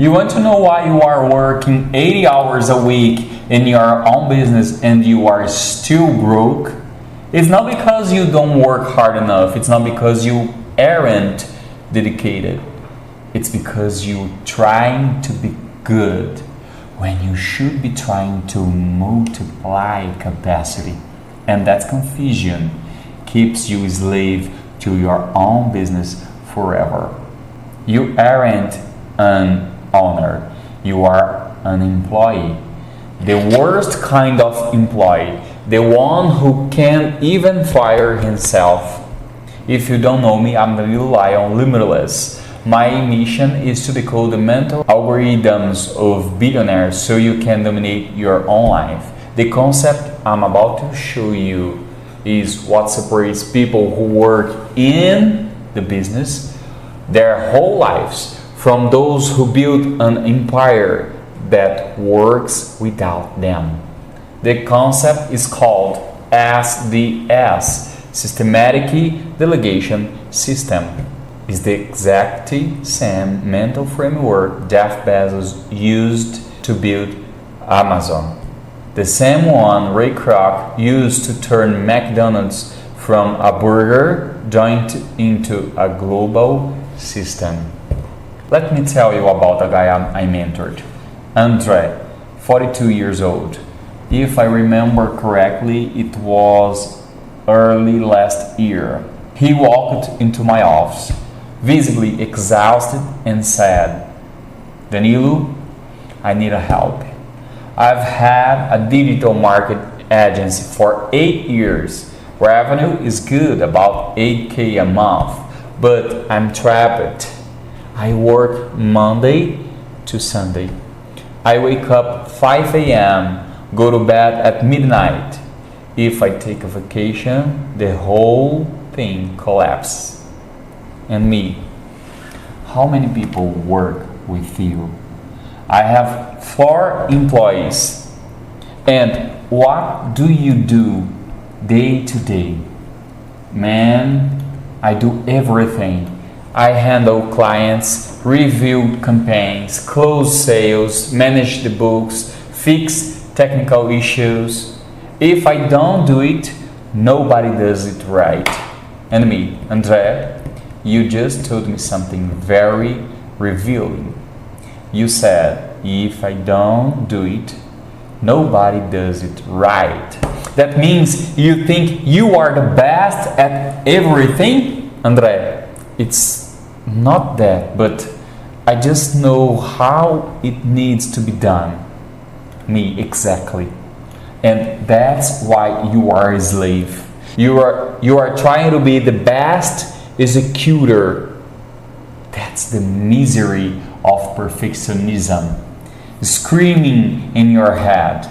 You want to know why you are working 80 hours a week in your own business and you are still broke? It's not because you don't work hard enough. It's not because you aren't dedicated. It's because you're trying to be good when you should be trying to multiply capacity. And that confusion keeps you a slave to your own business forever. You aren't an owner, you are an employee. The worst kind of employee, the one who can't even fire himself. If you don't know me, I'm Danilo Lion Limitless. My mission is to decode the mental algorithms of billionaires so you can dominate your own life. The concept I'm about to show you is what separates people who work in the business their whole lives from those who build an empire that works without them. The concept is called SDS, Systematic Delegation System. It's the exact same mental framework Jeff Bezos used to build Amazon. The same one Ray Kroc used to turn McDonald's from a burger joint into a global system. Let me tell you about a guy I mentored. Andre, 42 years old. If I remember correctly, it was early last year. He walked into my office, visibly exhausted, and said, "Danilo, I need help. I've had a digital market agency for 8 years. Revenue is good, about 8K a month, but I'm trapped. I work Monday to Sunday. I wake up 5 a.m., go to bed at midnight. If I take a vacation, the whole thing collapses." And me, how many people work with you? I have 4 employees. And what do you do day to day? Man, I do everything. I handle clients, review campaigns, close sales, manage the books, fix technical issues. If I don't do it, nobody does it right. And me, Andre, you just told me something very revealing. You said, if I don't do it, nobody does it right. That means you think you are the best at everything? Andre, it's not that, but I just know how it needs to be done. Me, exactly. And that's why you are a slave. You are trying to be the best executor. That's the misery of perfectionism, screaming in your head.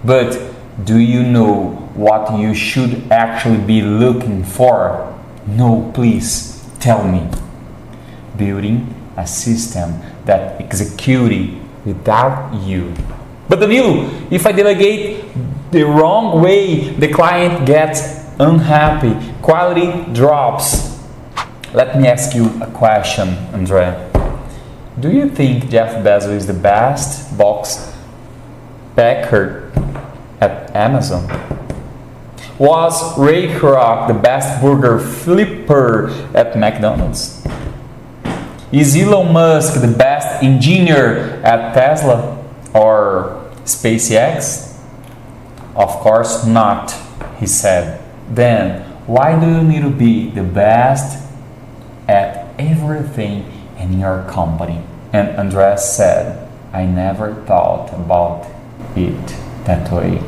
But do you know what you should actually be looking for? No, please tell me. Building a system that executes without you. But Danilo, if I delegate the wrong way, the client gets unhappy, quality drops. Let me ask you a question, Andre. Do you think Jeff Bezos is the best box packer at Amazon? Was Ray Kroc the best burger flipper at McDonald's? Is Elon Musk the best engineer at Tesla or SpaceX? Of course not, he said. Then why do you need to be the best at everything in your company? And Andres said, I never thought about it that way.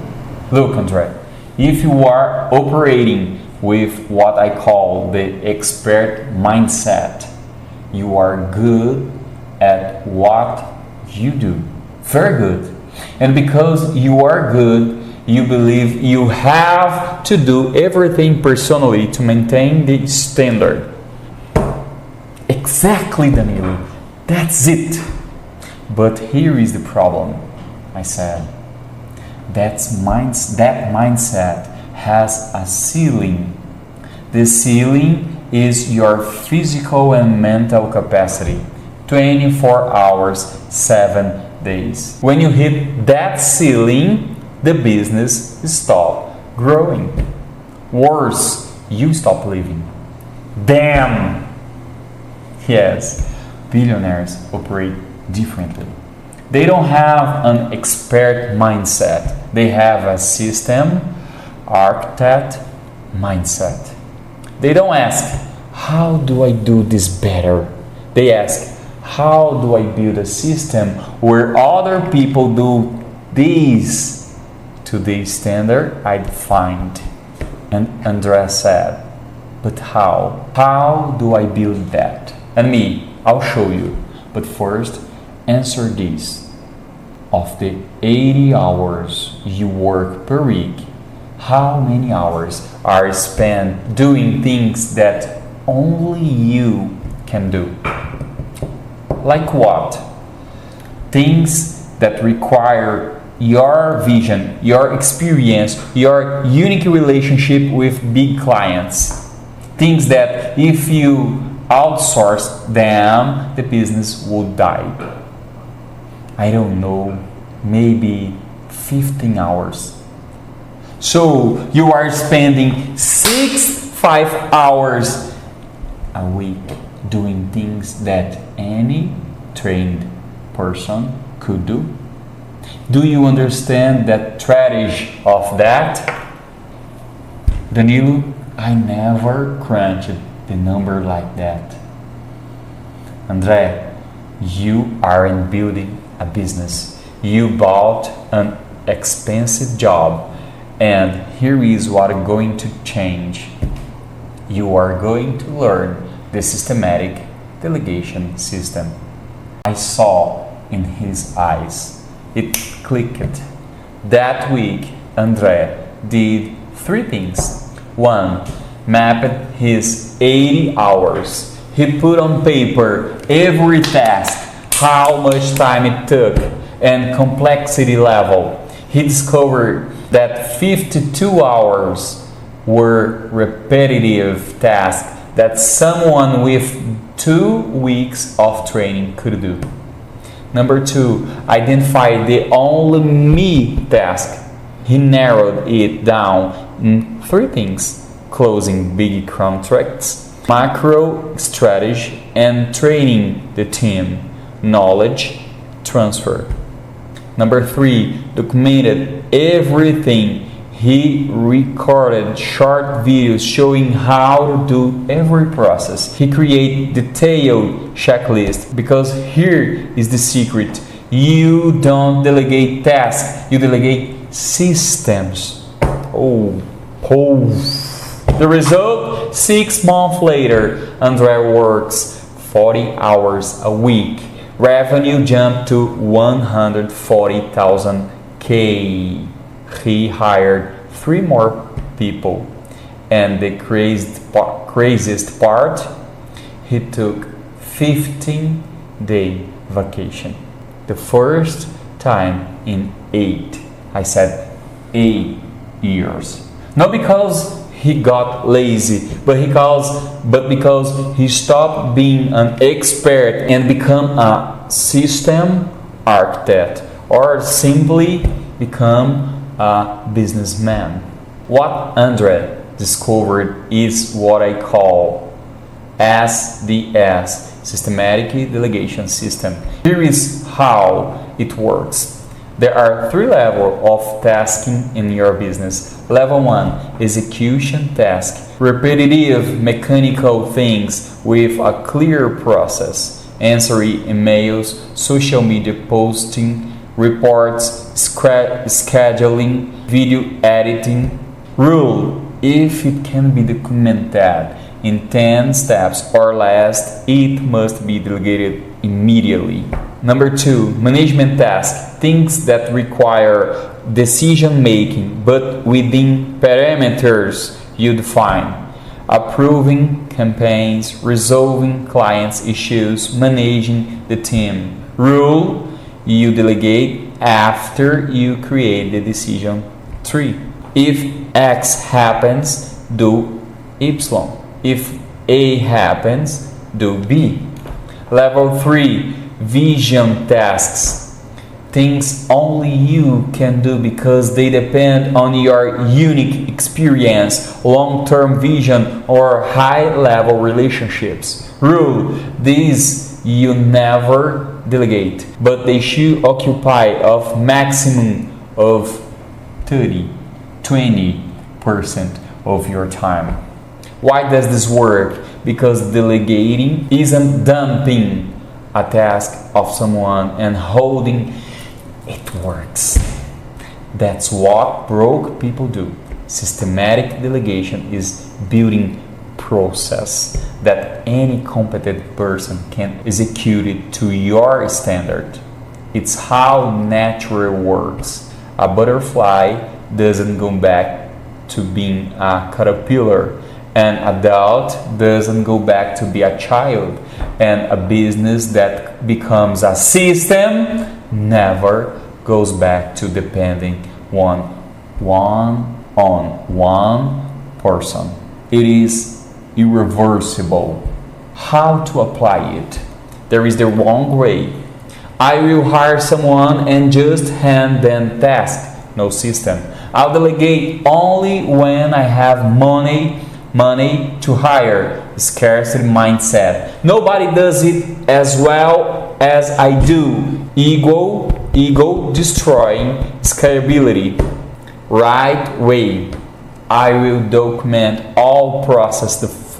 Look, Andre, if you are operating with what I call the expert mindset, you are good at what you do. Very good. And because you are good, you believe you have to do everything personally to maintain the standard. Exactly, Danilo. That's it. But here is the problem, I said. That mindset has a ceiling. The ceiling is your physical and mental capacity. 24 hours, 7 days. When you hit that ceiling, the business stops growing. Worse, you stop living. Damn! Yes, billionaires operate differently. They don't have an expert mindset. They have a system architect mindset. They don't ask, how do I do this better? They ask, how do I build a system where other people do this to the standard I defined? And Andrea said, but how? How do I build that? And me, I'll show you. But first, answer this. Of the 80 hours you work per week, how many hours are spent doing things that only you can do? Like what? Things that require your vision, your experience, your unique relationship with big clients. Things that if you outsource them, the business would die. I don't know, maybe 15 hours. So you are spending 5 hours a week doing things that any trained person could do. Do you understand that strategy of that? Danilo, I never crunched the number like that. Andrea, you aren't building a business. You bought an expensive job, and here is what is going to change. You are going to learn the systematic delegation system. I saw in his eyes. It clicked. That week, Andrea did 3 things. 1, mapped his 80 hours. He put on paper every task, how much time it took, and complexity level. He discovered that 52 hours were repetitive tasks that someone with 2 weeks of training could do. Number 2, identify the only me task. He narrowed it down in 3 things: closing big contracts, macro strategy, and training the team, knowledge transfer. Number 3, documented everything. He recorded short videos showing how to do every process. He created detailed checklist, because here is the secret. You don't delegate tasks, you delegate systems. The result, 6 months later, Andrea works 40 hours a week. Revenue jumped to 140,000 K. He hired 3 more people. And the craziest part, he took 15-day vacation. The first time in 8. I said 8 years. Not because he got lazy, but because he stopped being an expert and become a system architect, or simply become a businessman. What Andrea discovered is what I call SDS, Systematic Delegation System. Here is how it works. There are 3 levels of tasking in your business. Level 1, execution task. Repetitive mechanical things with a clear process. Answering emails, social media posting, reports, scheduling, video editing. Rule: if it can be documented in 10 steps or less, it must be delegated immediately. Number 2, management tasks, things that require decision making but within parameters you define. Approving campaigns, resolving clients' issues, managing the team. Rule: you delegate after you create the decision tree. If X happens, do Y. If A happens, do B. Level 3, vision tasks. Things only you can do because they depend on your unique experience, long-term vision, or high-level relationships. Rule: these you never delegate, but they should occupy a maximum of 20% of your time. Why does this work? Because delegating isn't dumping a task of someone and holding it. Works. That's what broke people do. Systematic delegation is building process that any competent person can execute it to your standard. It's how nature works. A butterfly doesn't go back to being a caterpillar. An adult doesn't go back to be a child. And a business that becomes a system never goes back to depending on one person. It is irreversible. How to apply it? There is the wrong way. I will hire someone and just hand them tasks. No system. I'll delegate only when I have money to hire. Scarcity mindset. Nobody does it as well as I do. Ego destroying scalability. Right way. I will document all processes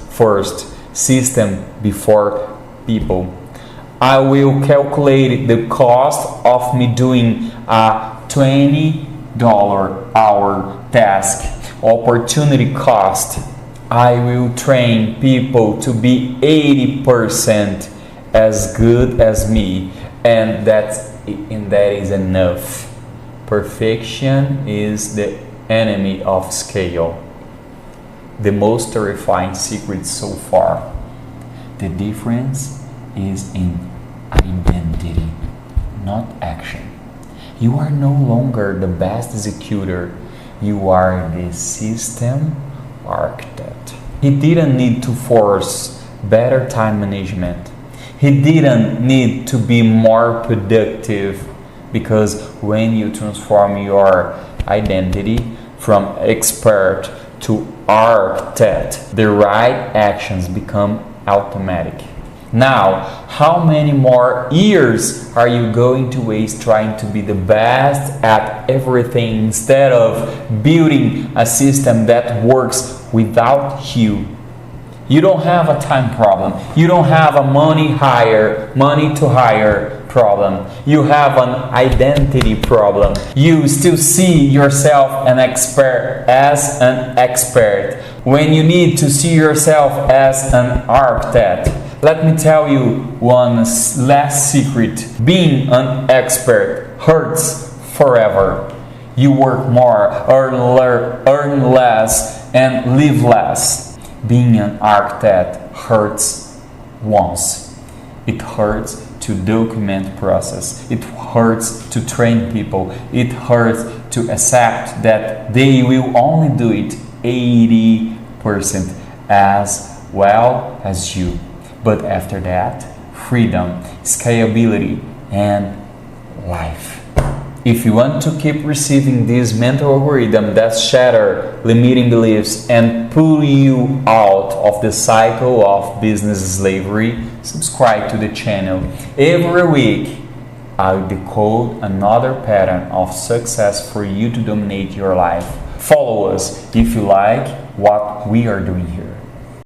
first. System before people. I will calculate the cost of me doing a $20 hour task. Opportunity cost. I will train people to be 80% as good as me, and that is enough. Perfection is the enemy of scale. The most terrifying secret so far. The difference is in identity, not action. You are no longer the best executor. You are the system architect. He didn't need to force better time management. He didn't need to be more productive, because when you transform your identity from expert to architect, the right actions become automatic. Now, how many more years are you going to waste trying to be the best at everything instead of building a system that works without you? You don't have a time problem. You don't have a money to hire problem. You have an identity problem. You still see yourself as an expert when you need to see yourself as an architect. Let me tell you one last secret. Being an expert hurts forever. You work more, earn less, and live less. Being an architect hurts once. It hurts to document process. It hurts to train people. It hurts to accept that they will only do it 80% as well as you. But after that, freedom, scalability, and life. If you want to keep receiving this mental algorithm that shatter limiting beliefs and pull you out of the cycle of business slavery, subscribe to the channel. Every week, I'll decode another pattern of success for you to dominate your life. Follow us if you like what we are doing here.